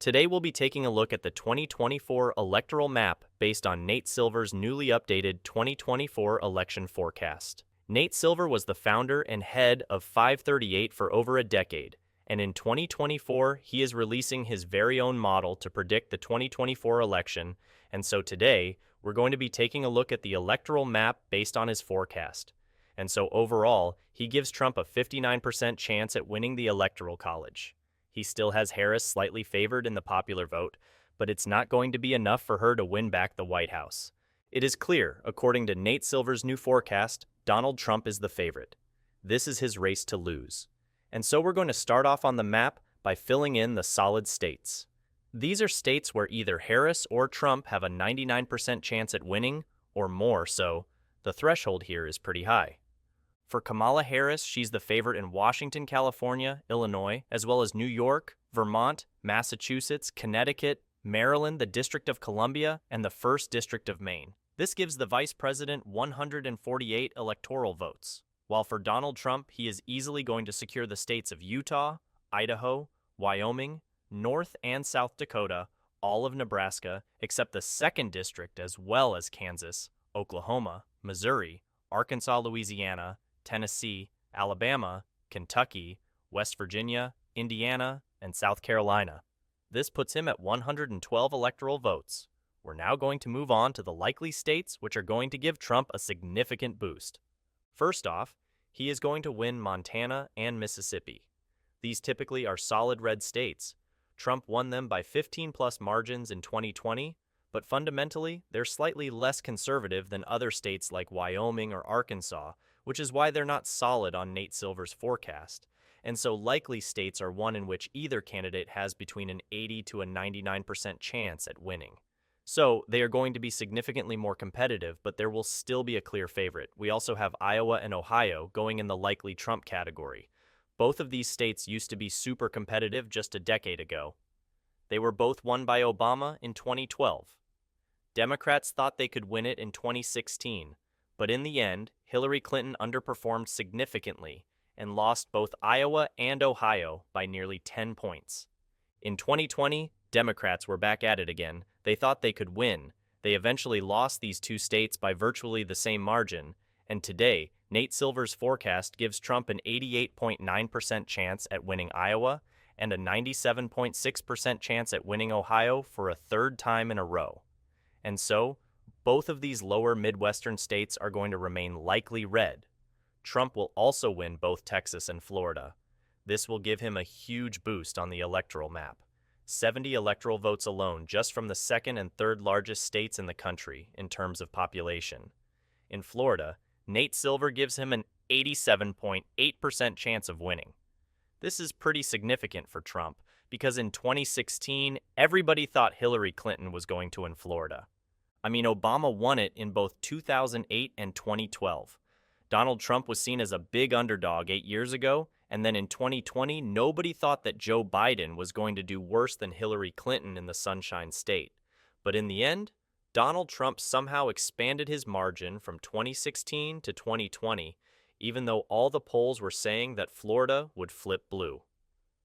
Today we'll be taking a look at the 2024 electoral map based on Nate Silver's newly updated 2024 election forecast. Nate Silver was the founder and head of 538 for over a decade, and in 2024 he is releasing his very own model to predict the 2024 election, and so today we're going to be taking a look at the electoral map based on his forecast. And so overall, he gives Trump a 59% chance at winning the Electoral College. He still has Harris slightly favored in the popular vote, but it's not going to be enough for her to win back the White House. It is clear, according to Nate Silver's new forecast, Donald Trump is the favorite. This is his race to lose. And so we're going to start off on the map by filling in the solid states. These are states where either Harris or Trump have a 99% chance at winning, or more, so the threshold here is pretty high. For Kamala Harris, she's the favorite in Washington, California, Illinois, as well as New York, Vermont, Massachusetts, Connecticut, Maryland, the District of Columbia, and the 1st District of Maine. This gives the vice president 148 electoral votes, while for Donald Trump, he is easily going to secure the states of Utah, Idaho, Wyoming, North and South Dakota, all of Nebraska, except the 2nd District, as well as Kansas, Oklahoma, Missouri, Arkansas, Louisiana, Tennessee, Alabama, Kentucky, West Virginia, Indiana, and South Carolina. This puts him at 112 electoral votes. We're now going to move on to the likely states which are going to give Trump a significant boost. First off, he is going to win Montana and Mississippi. These typically are solid red states. Trump won them by 15-plus margins in 2020, but fundamentally, they're slightly less conservative than other states like Wyoming or Arkansas, which is why they're not solid on Nate Silver's forecast. And so likely states are one in which either candidate has between an 80 to a 99% chance at winning. So they are going to be significantly more competitive, but there will still be a clear favorite. We also have Iowa and Ohio going in the likely Trump category. Both of these states used to be super competitive just a decade ago. They were both won by Obama in 2012. Democrats thought they could win it in 2016, but in the end, Hillary Clinton underperformed significantly and lost both Iowa and Ohio by nearly 10 points. In 2020, Democrats were back at it again. They thought they could win. They eventually lost these two states by virtually the same margin, and today, Nate Silver's forecast gives Trump an 88.9% chance at winning Iowa and a 97.6% chance at winning Ohio for a third time in a row. And so, both of these lower Midwestern states are going to remain likely red. Trump will also win both Texas and Florida. This will give him a huge boost on the electoral map. 70 electoral votes alone just from the 2nd and 3rd largest states in the country in terms of population. In Florida, Nate Silver gives him an 87.8% chance of winning. This is pretty significant for Trump because in 2016, everybody thought Hillary Clinton was going to win Florida. I mean, Obama won it in both 2008 and 2012. Donald Trump was seen as a big underdog 8 years ago, and then in 2020, nobody thought that Joe Biden was going to do worse than Hillary Clinton in the Sunshine State. But in the end, Donald Trump somehow expanded his margin from 2016 to 2020, even though all the polls were saying that Florida would flip blue.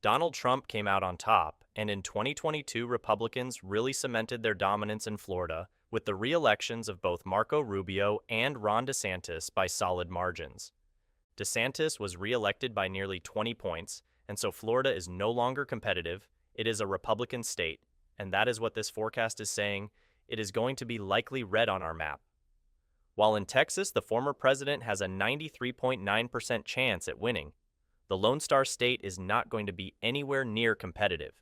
Donald Trump came out on top, and in 2022, Republicans really cemented their dominance in Florida with the re-elections of both Marco Rubio and Ron DeSantis by solid margins. DeSantis was re-elected by nearly 20 points, and so Florida is no longer competitive. It is a Republican state, and that is what this forecast is saying. It is going to be likely red on our map. While in Texas, the former president has a 93.9% chance at winning. The Lone Star State is not going to be anywhere near competitive.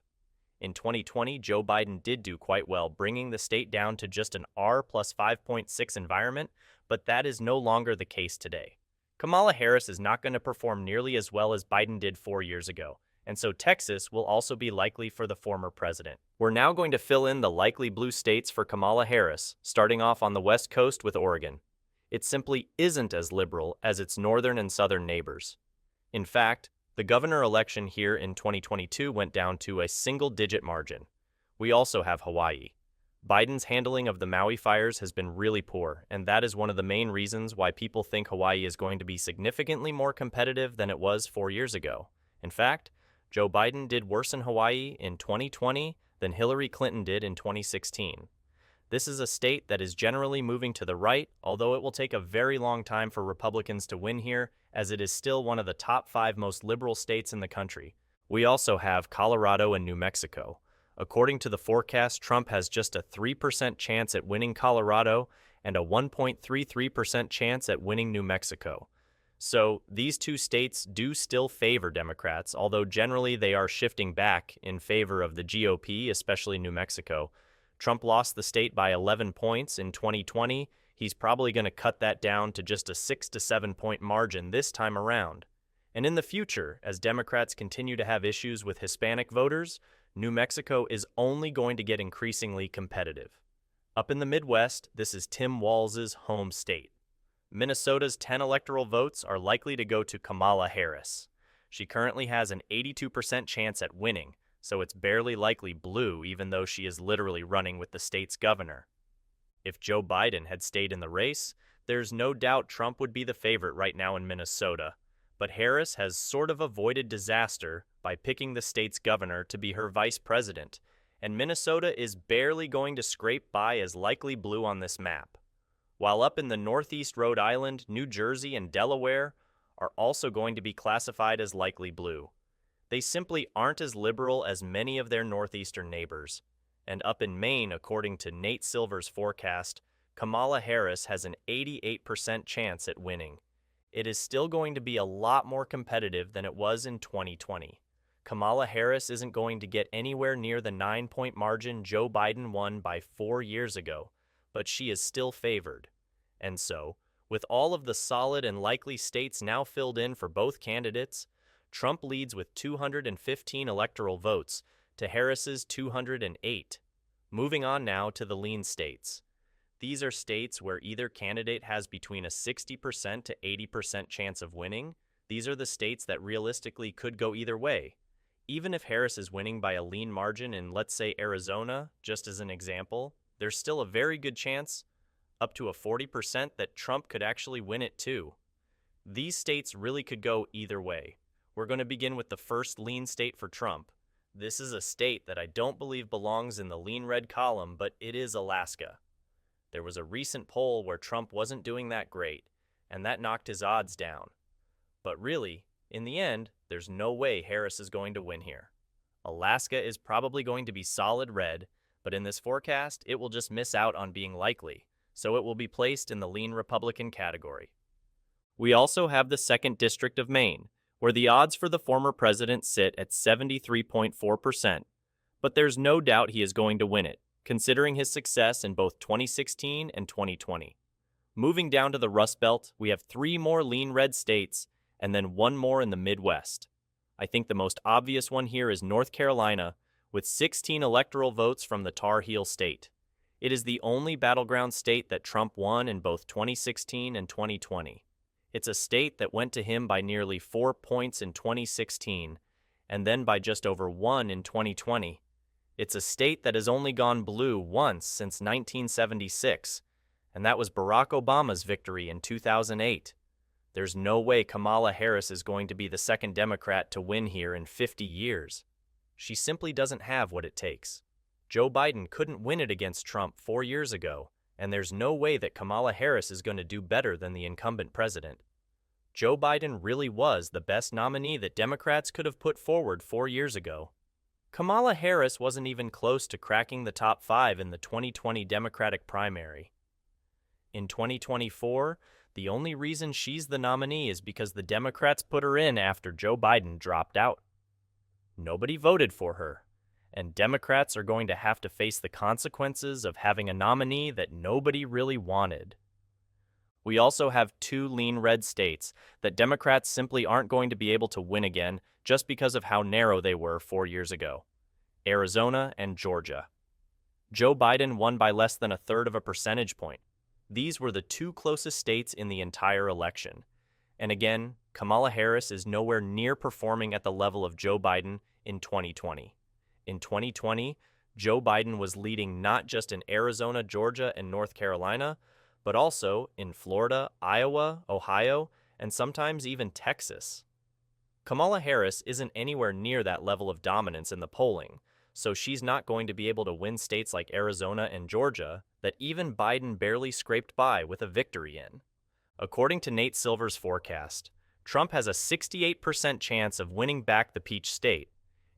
In 2020, Joe Biden did do quite well, bringing the state down to just an R plus 5.6 environment, but that is no longer the case today. Kamala Harris is not going to perform nearly as well as Biden did 4 years ago, and so Texas will also be likely for the former president. We're now going to fill in the likely blue states for Kamala Harris, starting off on the West Coast with Oregon. It simply isn't as liberal as its northern and southern neighbors. In fact, the governor election here in 2022 went down to a single-digit margin. We also have Hawaii. Biden's handling of the Maui fires has been really poor, and that is one of the main reasons why people think Hawaii is going to be significantly more competitive than it was 4 years ago. In fact, Joe Biden did worse in Hawaii in 2020 than Hillary Clinton did in 2016. This is a state that is generally moving to the right, although it will take a very long time for Republicans to win here, as it is still one of the top 5 most liberal states in the country. We also have Colorado and New Mexico. According to the forecast, Trump has just a 3% chance at winning Colorado and a 1.33% chance at winning New Mexico. So, these two states do still favor Democrats, although generally they are shifting back in favor of the GOP, especially New Mexico. Trump lost the state by 11 points in 2020. He's probably going to cut that down to just a 6 to 7 point margin this time around. And in the future, as Democrats continue to have issues with Hispanic voters, New Mexico is only going to get increasingly competitive. Up in the Midwest, this is Tim Walz's home state. Minnesota's 10 electoral votes are likely to go to Kamala Harris. She currently has an 82% chance at winning, so it's barely likely blue even though she is literally running with the state's governor. If Joe Biden had stayed in the race, there's no doubt Trump would be the favorite right now in Minnesota, but Harris has sort of avoided disaster by picking the state's governor to be her vice president, and Minnesota is barely going to scrape by as likely blue on this map. While up in the Northeast Rhode Island, New Jersey, and Delaware are also going to be classified as likely blue. They simply aren't as liberal as many of their northeastern neighbors. And up in Maine, according to Nate Silver's forecast, Kamala Harris has an 88% chance at winning. It is still going to be a lot more competitive than it was in 2020. Kamala Harris isn't going to get anywhere near the 9-point margin Joe Biden won by 4 years ago, but she is still favored. And so, with all of the solid and likely states now filled in for both candidates, Trump leads with 215 electoral votes to Harris's 208. Moving on now to the lean states. These are states where either candidate has between a 60% to 80% chance of winning. These are the states that realistically could go either way. Even if Harris is winning by a lean margin in, let's say, Arizona, just as an example, there's still a very good chance, up to a 40%, that Trump could actually win it too. These states really could go either way. We're going to begin with the first lean state for Trump. This is a state that I don't believe belongs in the lean red column, but it is Alaska. There was a recent poll where Trump wasn't doing that great, and that knocked his odds down. But really, in the end, there's no way Harris is going to win here. Alaska is probably going to be solid red, but in this forecast, it will just miss out on being likely, so it will be placed in the lean Republican category. We also have the 2nd District of Maine, where the odds for the former president sit at 73.4%, but there's no doubt he is going to win it, considering his success in both 2016 and 2020. Moving down to the Rust Belt, we have 3 more lean red states, and then 1 more in the Midwest. I think the most obvious one here is North Carolina, with 16 electoral votes from the Tar Heel state. It is the only battleground state that Trump won in both 2016 and 2020. It's a state that went to him by nearly 4 points in 2016, and then by just over 1 in 2020. It's a state that has only gone blue once since 1976, and that was Barack Obama's victory in 2008. There's no way Kamala Harris is going to be the second Democrat to win here in 50 years. She simply doesn't have what it takes. Joe Biden couldn't win it against Trump 4 years ago, and there's no way that Kamala Harris is going to do better than the incumbent president. Joe Biden really was the best nominee that Democrats could have put forward 4 years ago. Kamala Harris wasn't even close to cracking the top 5 in the 2020 Democratic primary. In 2024, the only reason she's the nominee is because the Democrats put her in after Joe Biden dropped out. Nobody voted for her, and Democrats are going to have to face the consequences of having a nominee that nobody really wanted. We also have 2 lean red states that Democrats simply aren't going to be able to win again just because of how narrow they were 4 years ago: Arizona and Georgia. Joe Biden won by less than 1/3 of a percentage point. These were the 2 closest states in the entire election. And again, Kamala Harris is nowhere near performing at the level of Joe Biden in 2020. In 2020, Joe Biden was leading not just in Arizona, Georgia, and North Carolina, but also in Florida, Iowa, Ohio, and sometimes even Texas. Kamala Harris isn't anywhere near that level of dominance in the polling, so she's not going to be able to win states like Arizona and Georgia that even Biden barely scraped by with a victory in. According to Nate Silver's forecast, Trump has a 68% chance of winning back the Peach State.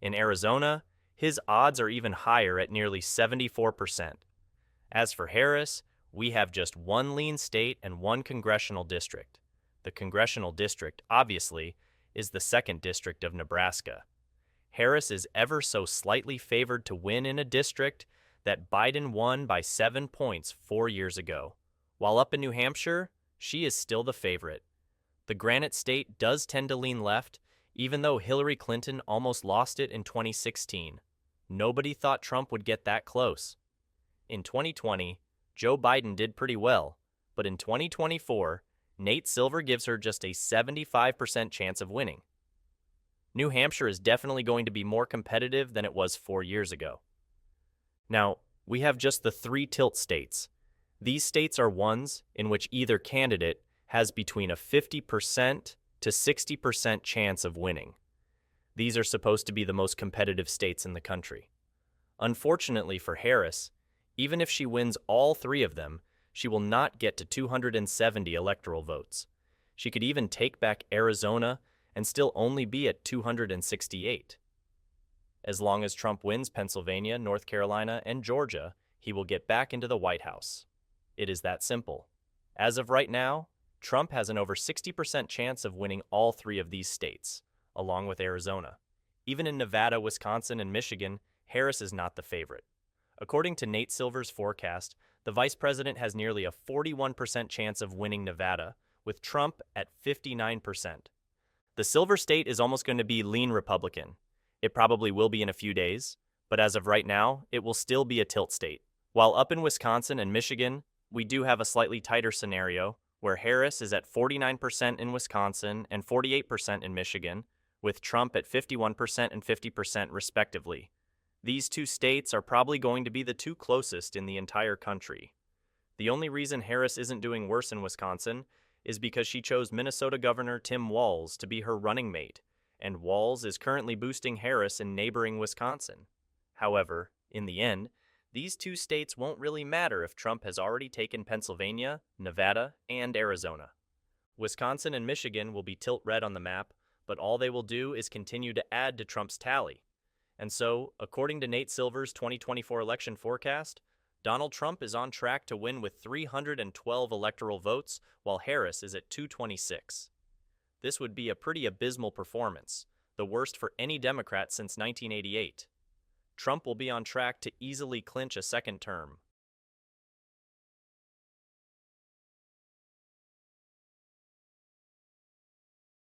In Arizona, his odds are even higher at nearly 74%. As for Harris, we have just one lean state and one congressional district. The congressional district, obviously, is the 2nd District of Nebraska. Harris is ever so slightly favored to win in a district that Biden won by 7 points 4 years ago. While up in New Hampshire, she is still the favorite. The Granite State does tend to lean left, even though Hillary Clinton almost lost it in 2016. Nobody thought Trump would get that close. In 2020, Joe Biden did pretty well, but in 2024, Nate Silver gives her just a 75% chance of winning. New Hampshire is definitely going to be more competitive than it was 4 years ago. Now, we have just the 3 tilt states. These states are ones in which either candidate has between a 50% to 60% chance of winning. These are supposed to be the most competitive states in the country. Unfortunately for Harris, even if she wins all 3 of them, she will not get to 270 electoral votes. She could even take back Arizona and still only be at 268. As long as Trump wins Pennsylvania, North Carolina, and Georgia, he will get back into the White House. It is that simple. As of right now, Trump has an over 60% chance of winning all 3 of these states, along with Arizona. Even in Nevada, Wisconsin, and Michigan, Harris is not the favorite. According to Nate Silver's forecast, the vice president has nearly a 41% chance of winning Nevada, with Trump at 59%. The Silver state is almost going to be lean Republican. It probably will be in a few days, but as of right now, it will still be a tilt state. While up in Wisconsin and Michigan, we do have a slightly tighter scenario, where Harris is at 49% in Wisconsin and 48% in Michigan, with Trump at 51% and 50% respectively. These 2 states are probably going to be the 2 closest in the entire country. The only reason Harris isn't doing worse in Wisconsin is because she chose Minnesota Governor Tim Walz to be her running mate, and Walz is currently boosting Harris in neighboring Wisconsin. However, in the end, these 2 states won't really matter if Trump has already taken Pennsylvania, Nevada, and Arizona. Wisconsin and Michigan will be tilt red on the map, but all they will do is continue to add to Trump's tally. And so, according to Nate Silver's 2024 election forecast, Donald Trump is on track to win with 312 electoral votes, while Harris is at 226. This would be a pretty abysmal performance, the worst for any Democrat since 1988. Trump will be on track to easily clinch a 2nd term,